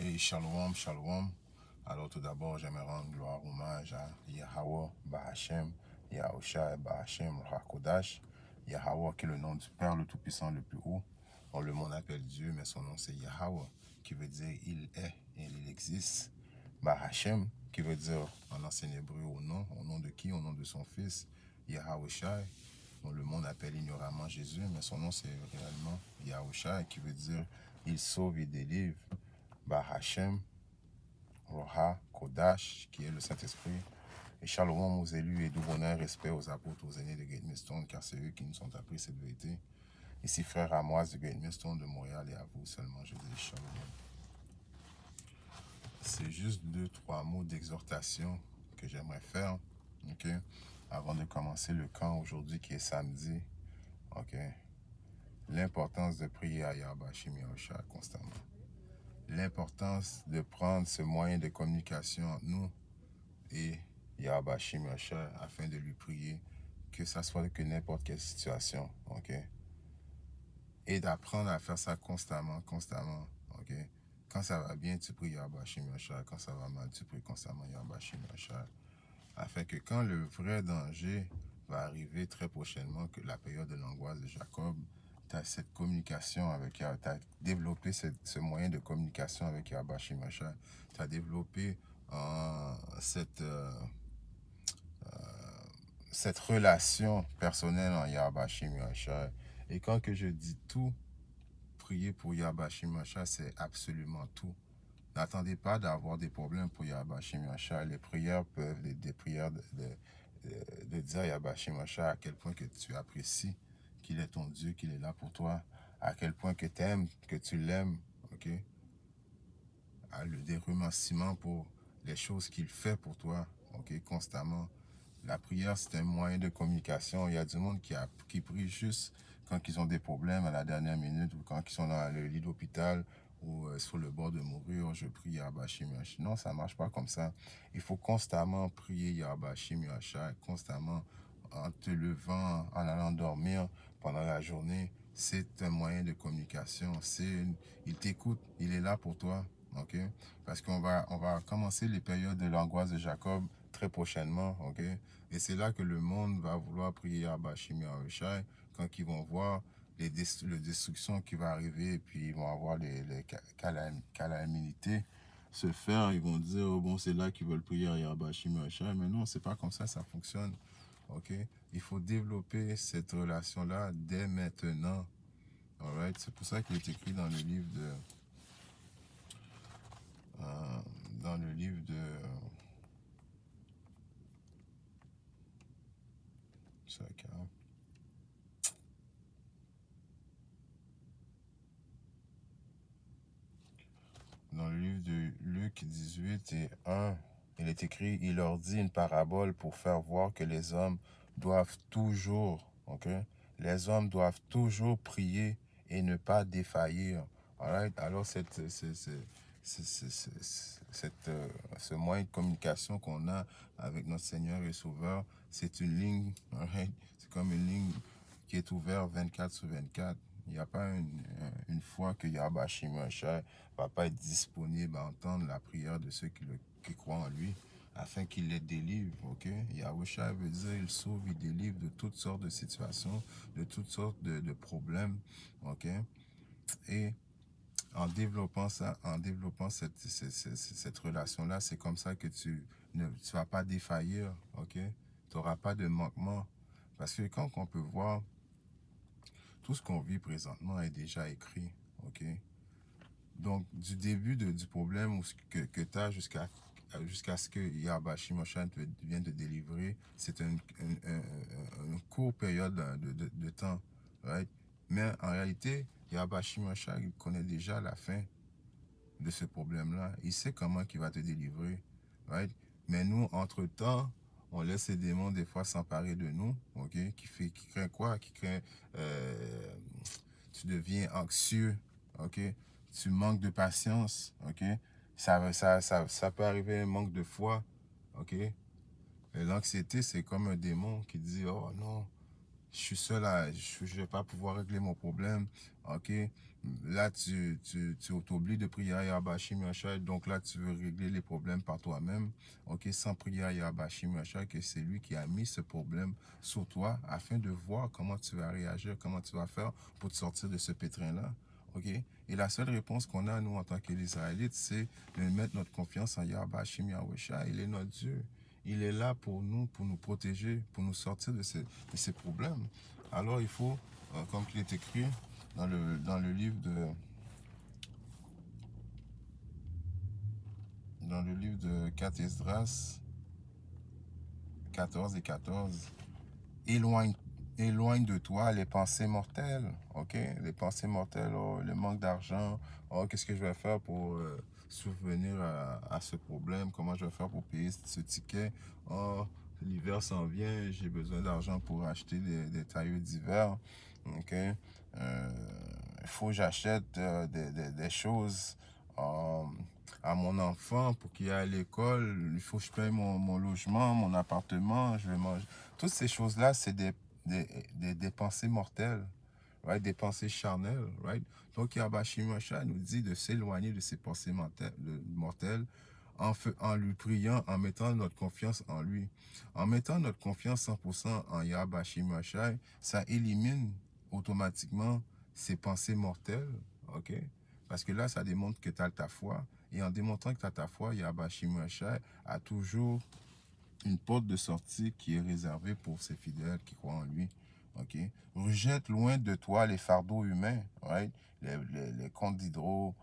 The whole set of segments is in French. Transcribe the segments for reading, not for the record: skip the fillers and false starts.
Et shalom, shalom. Alors tout d'abord, j'aimerais rendre gloire, hommage à Yahweh, Bahashem, Yahushua, Bahashem, Hakodash. Yahweh qui est le nom du Père le Tout-Puissant le plus haut. On le monde appelle Dieu, mais son nom c'est Yahweh, qui veut dire il est et il existe. Bahashem, qui veut dire en ancien hébreu au nom de qui? Au nom de son fils, Yahushua. Le monde appelle ignoramment Jésus, mais son nom c'est réellement Yahushua, qui veut dire il sauve et délivre. Bahashem, Roha, Kodash, qui est le Saint-Esprit. Et shalom aux élus et doux bonheur, respect aux apôtres, aux aînés de Great Millstone, car c'est eux qui nous ont appris cette vérité. Ici, frère Amoise de Great Millstone de Montréal, et à vous seulement, je dis shalom. C'est juste 2-3 mots d'exhortation que j'aimerais faire, ok, avant de commencer le camp aujourd'hui qui est samedi, ok. L'importance de prier à Yahweh Shim Yahushua constamment. L'importance de prendre ce moyen de communication entre nous et Yahweh Shim Yahushua afin de lui prier, que ça soit que n'importe quelle situation, ok. Et d'apprendre à faire ça constamment, ok. Quand ça va bien, tu pries Yahweh Shim Yahushua. Quand ça va mal, tu pries constamment Yahweh Shim Yahushua. Afin que quand le vrai danger va arriver très prochainement, que la période de l'angoisse de Jacob, tu as cette communication avec Yahweh, tu as développé ce moyen de communication avec Yahweh Shim Yahushua. Tu as développé cette relation personnelle en Yahweh Shim Yahushua. Et quand que je dis tout, prier pour Yahweh Shim Yahushua, c'est absolument tout. N'attendez pas d'avoir des problèmes pour Yahweh Shim Yahushua. Les prières peuvent être des prières de dire à Yahweh Shim Yahushua à quel point que tu apprécies qu'il est ton Dieu, qu'il est là pour toi, à quel point que tu aimes, que tu l'aimes, ok? Des remerciements pour les choses qu'il fait pour toi, ok, constamment. La prière, c'est un moyen de communication. Il y a du monde qui prie juste quand ils ont des problèmes à la dernière minute ou quand ils sont dans le lit d'hôpital ou sur le bord de mourir, je prie Yahweh Shim Yahushua. Non, ça ne marche pas comme ça. Il faut constamment prier Yahweh Shim Yahushua, constamment en te levant, en allant dormir pendant la journée. C'est un moyen de communication. Il t'écoute, il est là pour toi. Ok, parce qu'on va commencer les périodes de l'angoisse de Jacob très prochainement, ok, et c'est là que le monde va vouloir prier à Bashim Yahushua quand ils vont voir la destruction qui va arriver, et puis ils vont avoir les calamités se faire, ils vont dire, oh, bon, c'est là qu'ils veulent prier à Bashim Yahushua, mais non, c'est pas comme ça fonctionne, ok, il faut développer cette relation-là dès maintenant, alright, c'est pour ça qu'il est écrit dans le livre de dans le livre de Luc 18 et 1, il est écrit, il leur dit une parabole pour faire voir que les hommes doivent toujours, ok, les hommes doivent toujours prier et ne pas défaillir. Alright? Alors ce moyen de communication qu'on a avec notre Seigneur et Sauveur, c'est une ligne, alright? C'est comme une ligne qui est ouverte 24/24. Il n'y a pas une fois que Yahweh Shim Yahushua va pas être disponible à entendre la prière de ceux qui croient en lui, afin qu'il les délivre, ok? Yahushua veut dire, il sauve, il délivre de toutes sortes de situations, de toutes sortes de problèmes, ok? Et en développant ça, en développant cette relation-là, c'est comme ça que tu vas pas défaillir, ok? Tu n'auras pas de manquement. Parce que quand on peut voir, tout ce qu'on vit présentement est déjà écrit, ok? Donc, du début du problème que tu as jusqu'à ce que Yahweh Shim Yahushua vienne te délivrer, c'est une courte période de temps, right? Mais en réalité, Yahweh Shim Yahushua, il connaît déjà la fin de ce problème-là. Il sait comment il va te délivrer, right? Mais nous, entre-temps, on laisse ces démons des fois s'emparer de nous, ok? Qui craint quoi? Qui craint... tu deviens anxieux, ok? Tu manques de patience, ok? Ça peut arriver un manque de foi, ok? Et l'anxiété, c'est comme un démon qui dit, oh non, je suis seul, je ne vais pas pouvoir régler mon problème, ok? là, tu t'oublies de prier à Yahweh Shim Yahshua, donc là, tu veux régler les problèmes par toi-même, ok, sans prier à Yahweh Shim Yahshua, que c'est lui qui a mis ce problème sur toi, afin de voir comment tu vas réagir, comment tu vas faire pour te sortir de ce pétrin-là, ok. Et la seule réponse qu'on a, nous, en tant qu'Israélites, c'est de mettre notre confiance en Yahweh Shim Yahshua. Il est notre Dieu. Il est là pour nous protéger, pour nous sortir de ces problèmes. Alors, il faut, comme il est écrit dans le livre de 4 Esdras, 14 et 14, éloigne, éloigne de toi les pensées mortelles, ok? Les pensées mortelles, oh, le manque d'argent, oh, qu'est-ce que je vais faire pour subvenir à ce problème? Comment je vais faire pour payer ce ticket? Oh, l'hiver s'en vient, j'ai besoin d'argent pour acheter des tailleurs d'hiver, ok? Il faut que j'achète des choses à mon enfant pour qu'il aille à l'école. Il faut que je paye mon logement, mon appartement, je vais manger. Toutes ces choses-là, c'est des pensées mortelles, right? Des pensées charnelles, right? Donc, Yahweh Shimosha nous dit de s'éloigner de ces pensées mortelles en lui priant, en mettant notre confiance en lui. En mettant notre confiance 100% en Yahweh Shimosha, ça élimine automatiquement ces pensées mortelles, ok? Parce que là, ça démontre que tu as ta foi. Et en démontrant que tu as ta foi, Yahweh Shimosha a toujours une porte de sortie qui est réservée pour ses fidèles qui croient en lui. Ok? Rejette loin de toi les fardeaux humains, right? Les comptes d'hydro,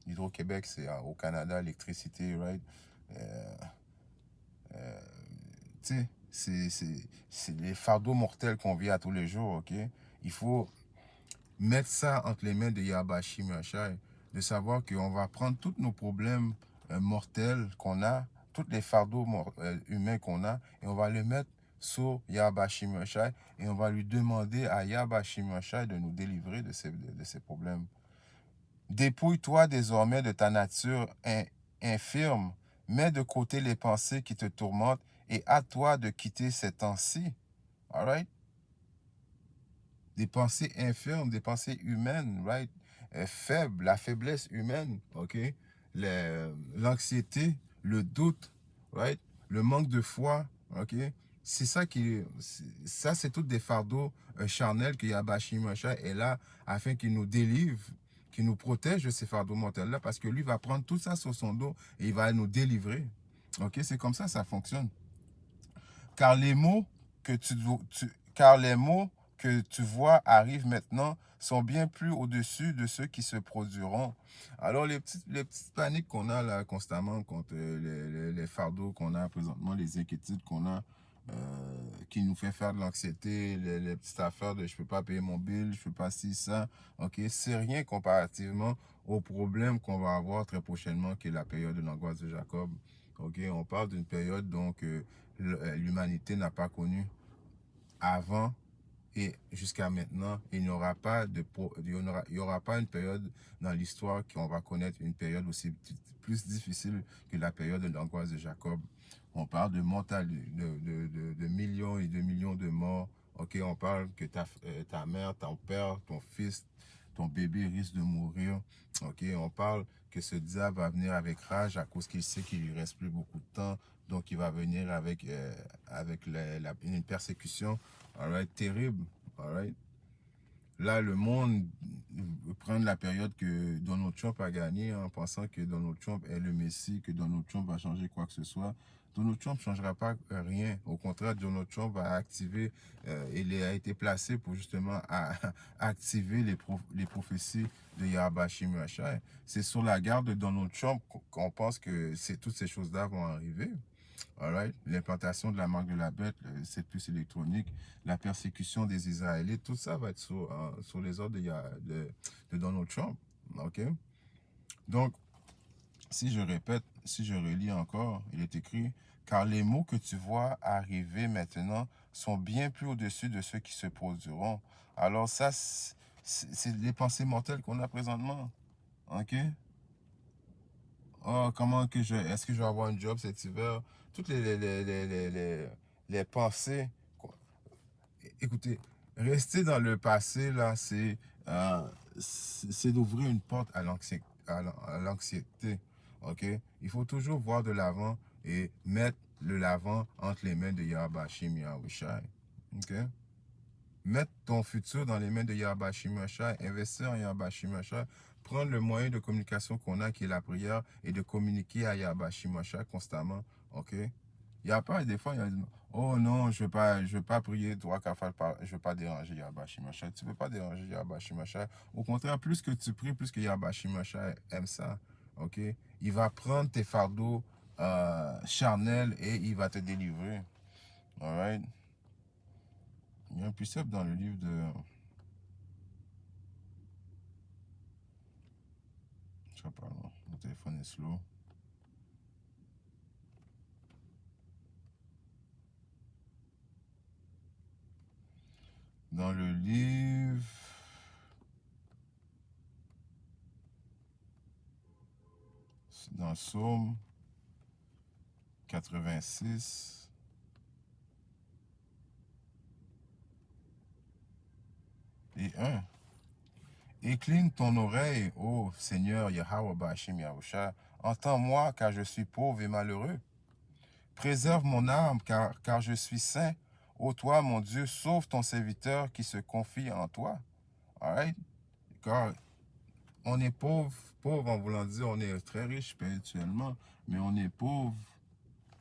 Hydro-Québec, c'est au Canada, l'électricité, right? Tu sais, c'est les fardeaux mortels qu'on vit à tous les jours, ok? Il faut mettre ça entre les mains de Yahweh Shimashai, de savoir qu'on va prendre tous nos problèmes mortels qu'on a, tous les fardeaux humains qu'on a, et on va les mettre sur Yahweh Shimashai, et on va lui demander à Yahweh Shimashai de nous délivrer de ces problèmes. Dépouille-toi désormais de ta nature infirme, mets de côté les pensées qui te tourmentent, et hâte-toi de quitter ces temps-ci. All right? Des pensées infirmes, des pensées humaines, right? Faibles, la faiblesse humaine, ok? L'anxiété, le doute, right? Le manque de foi, ok? C'est ça ça c'est toutes des fardeaux charnels que Yabashi Mosha est là afin qu'il nous délivre, qu'il nous protège de ces fardeaux mortels-là, parce que lui va prendre tout ça sur son dos et il va nous délivrer. Ok? C'est comme ça fonctionne. Car les mots que car les mots que tu vois arrivent maintenant sont bien plus au-dessus de ceux qui se produiront. Alors, les petites paniques qu'on a là constamment contre les fardeaux qu'on a présentement, les inquiétudes qu'on a, qui nous fait faire de l'anxiété, les petites affaires de je peux pas payer mon bill, je peux pas ci, ça, ok, c'est rien comparativement au problème qu'on va avoir très prochainement, qui est la période de l'angoisse de Jacob. Ok, on parle d'une période donc l'humanité n'a pas connu avant et jusqu'à maintenant. Il n'y aura pas il y aura pas une période dans l'histoire qu'on va connaître une période aussi plus difficile que la période de l'angoisse de Jacob. On parle de de millions et de millions de morts. Ok, on parle que ta mère, ton père, ton fils, ton bébé risque de mourir. Ok, on parle que ce diable va venir avec rage à cause qu'il sait qu'il lui reste plus beaucoup de temps. Donc, il va venir avec une persécution, all right, terrible. All right. Là, le monde prend la période que Donald Trump a gagné en pensant que Donald Trump est le Messie, que Donald Trump va changer quoi que ce soit. Donald Trump ne changera pas rien. Au contraire, Donald Trump va activer, il a été placé pour justement activer les prophéties de Yahweh Shimashai. C'est sur la garde de Donald Trump qu'on pense que toutes ces choses-là vont arriver. Alright? L'implantation de la marque de la bête, cette puce électronique, la persécution des Israélites, tout ça va être sur les ordres de Donald Trump. OK? Donc, si je répète, si je relis encore, il est écrit, car les mots que tu vois arriver maintenant sont bien plus au-dessus de ceux qui se produiront. Alors ça, c'est les pensées mortelles qu'on a présentement. OK? Oh, est-ce que je vais avoir un job cet hiver? Toutes les pensées. Écoutez, rester dans le passé, là, c'est c'est d'ouvrir une porte à l'anxiété. OK? Il faut toujours voir de l'avant et mettre le l'avant entre les mains de Yahweh Hashem Yahushai. OK? Mettre ton futur dans les mains de Yahweh Hashem Yahushai, investir en Yahweh Hashem Yahushai, prendre le moyen de communication qu'on a, qui est la prière, et de communiquer à Yahweh Hashem Yahushai constamment. OK? Il n'y a pas, des fois, il y a oh non, je veux pas prier, toi, je veux pas déranger Yahweh Hashem Yahushai. Tu ne peux pas déranger Yahweh Hashem Yahushai. Au contraire, plus que tu pries, plus que Yahweh Hashem Yahushai aime ça. OK? Il va prendre tes fardeaux charnels et il va te délivrer. All right? Il y a un précepte dans le livre de... Je sais pas, non. Mon téléphone est slow. Dans le livre... Dans le psaume 86... et 1. Incline ton oreille, ô Seigneur Yahweh Bashim Yahusha. Entends-moi, car je suis pauvre et malheureux. Préserve mon âme, car je suis saint. Ô toi, mon Dieu, sauve ton serviteur qui se confie en toi. All right? Car on est pauvre, pauvre en voulant dire, on est très riche spirituellement, mais on est pauvre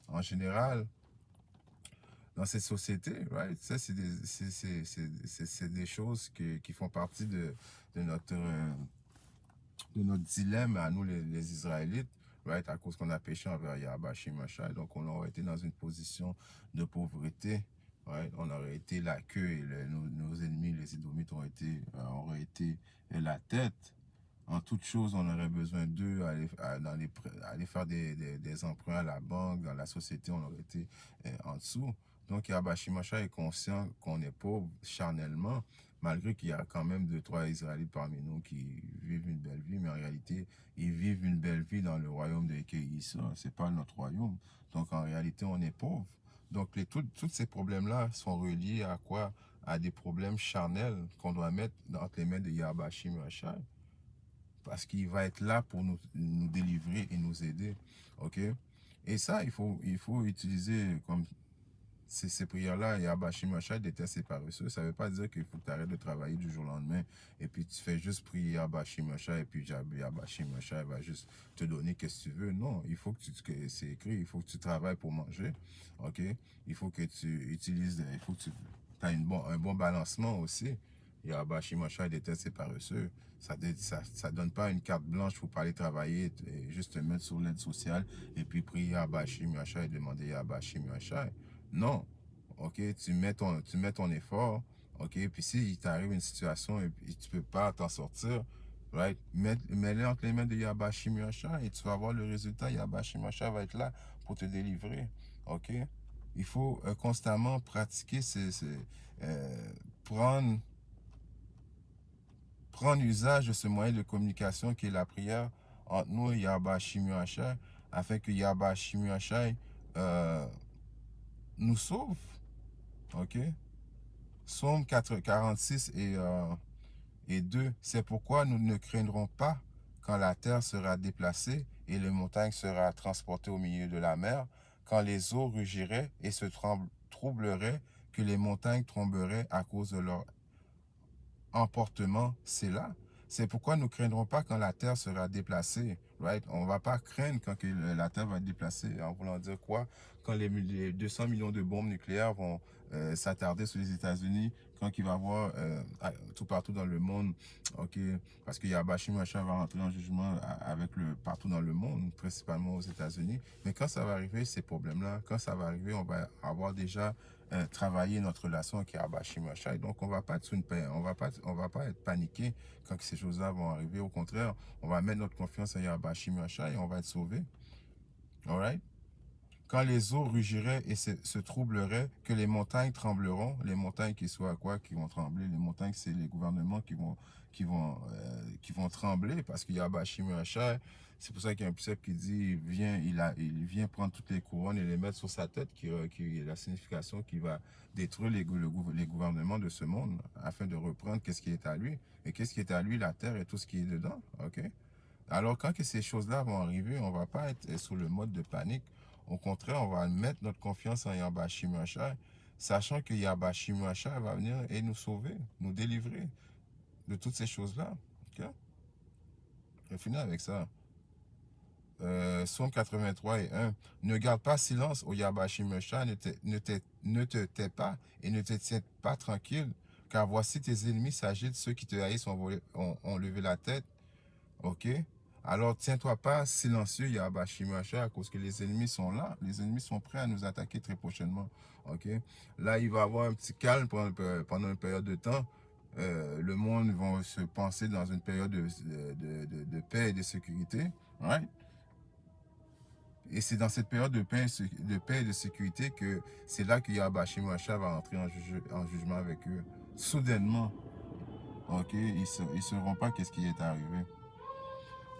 en général dans cette société, right? Ça, c'est des choses qui font partie de notre dilemme à nous, les Israélites, right? À cause qu'on a péché envers Yahweh Shemashai. Donc, on aurait été dans une position de pauvreté, right? On aurait été la queue et nos ennemis, les Édomites, auraient été la tête. En toute chose, on aurait besoin d'eux, aller faire des emprunts à la banque, dans la société, on aurait été en dessous. Donc, Yahweh Shemashai est conscient qu'on est pauvre charnellement, malgré qu'il y a quand même 2-3 Israélites parmi nous qui vivent une belle vie, mais en réalité, ils vivent une belle vie dans le royaume de Kéissa. C'est pas notre royaume. Donc, en réalité, on est pauvre. Donc, tous ces problèmes-là sont reliés à quoi? À des problèmes charnels qu'on doit mettre entre les mains de Yahweh Shemashai. Parce qu'il va être là pour nous délivrer et nous aider. OK? Et ça, il faut utiliser comme ces prières-là. Yahweh Shemashai déteste ses paresseux. Ça ne veut pas dire qu'il faut que tu arrêtes de travailler du jour au lendemain et puis tu fais juste prier Yahweh Shemashai et puis Yahweh Shemashai va juste te donner ce que tu veux. Non, il faut que c'est écrit, il faut que tu travailles pour manger. OK? Il faut que tu utilises, il faut que tu as un bon balancement aussi. Yahweh Shemashai déteste ses paresseux. Ça donne pas une carte blanche pour pas aller travailler et juste te mettre sur l'aide sociale et puis prier Yahweh Shemashai et demander Yahweh Shemashai. Non. OK, tu mets ton effort. OK, puis si il t'arrive une situation et puis tu peux pas t'en sortir, right? Mets-le entre les mains de Yahweh Shemashai et tu vas voir le résultat. Yahweh Shemashai va être là pour te délivrer. OK? Il faut constamment pratiquer prendre usage de ce moyen de communication qui est la prière entre nous et Yahweh Shemashai afin que Yahweh Shemashai nous sauve. OK? Psaume 46 et 2. C'est pourquoi nous ne craindrons pas quand la terre sera déplacée et les montagnes sera transportées au milieu de la mer, quand les eaux rugiraient et se troubleraient, que les montagnes tomberaient à cause de leur emportement. C'est là. C'est pourquoi nous ne craindrons pas quand la terre sera déplacée. Right? On ne va pas craindre quand la terre va être déplacée. En voulant dire quoi? Quand les 200 millions de bombes nucléaires vont s'attarder sur les États-Unis, quand il va y avoir tout partout dans le monde, ok, parce qu'il y a Bashim Machin va rentrer en jugement partout dans le monde, principalement aux États-Unis. Mais quand ça va arriver, ces problèmes-là, quand ça va arriver, on va avoir déjà travaillé notre relation avec Yahweh Machai. Donc, on va pas être paniqué quand ces choses-là vont arriver. Au contraire, on va mettre notre confiance à Yahweh Machai et on va être sauvé. All right? Quand les eaux rugiraient et se troubleraient, que les montagnes trembleront. Les montagnes qui soient quoi, qui vont trembler. Les montagnes, c'est les gouvernements qui vont trembler parce qu'il y a Bashim Rachel. C'est pour ça qu'il y a un précepte qui dit, il vient prendre toutes les couronnes et les mettre sur sa tête, qui est la signification qui va détruire les gouvernements de ce monde afin de reprendre qu'est-ce qui est à lui. Et qu'est-ce qui est à lui, la terre et tout ce qui est dedans. OK? Alors, quand que ces choses-là vont arriver, on ne va pas être sous le mode de panique. Au contraire, on va mettre notre confiance en Yahba Shimashai, sachant que Yahba Shimashai va venir et nous sauver, nous délivrer de toutes ces choses-là. OK? Je vais finir avec ça. Psaume 83 et 1. Ne garde pas silence, au Yahba Shimashai, ne te tais pas et ne te tiens pas tranquille, car voici tes ennemis s'agitent, ceux qui te haïssent ont levé la tête. OK? Alors, tiens-toi pas silencieux, Yahba Shimashai, à cause que les ennemis sont là. Les ennemis sont prêts à nous attaquer très prochainement. OK? Là, il va y avoir un petit calme pendant une période de temps. Le monde va se penser dans une période de paix et de sécurité. Right? Et c'est dans cette période de paix et de sécurité que c'est là que Yahba Shimashai va entrer en jugement avec eux. Soudainement. OK? Ils ne sauront pas qu'est-ce qui est arrivé.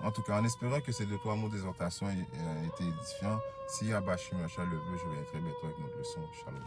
En tout cas, en espérant que ces 2-3 mots d'exhortation aient été édifiants, si Yahba Shimashai le veut, je reviendrai bientôt avec notre leçon. Shalom.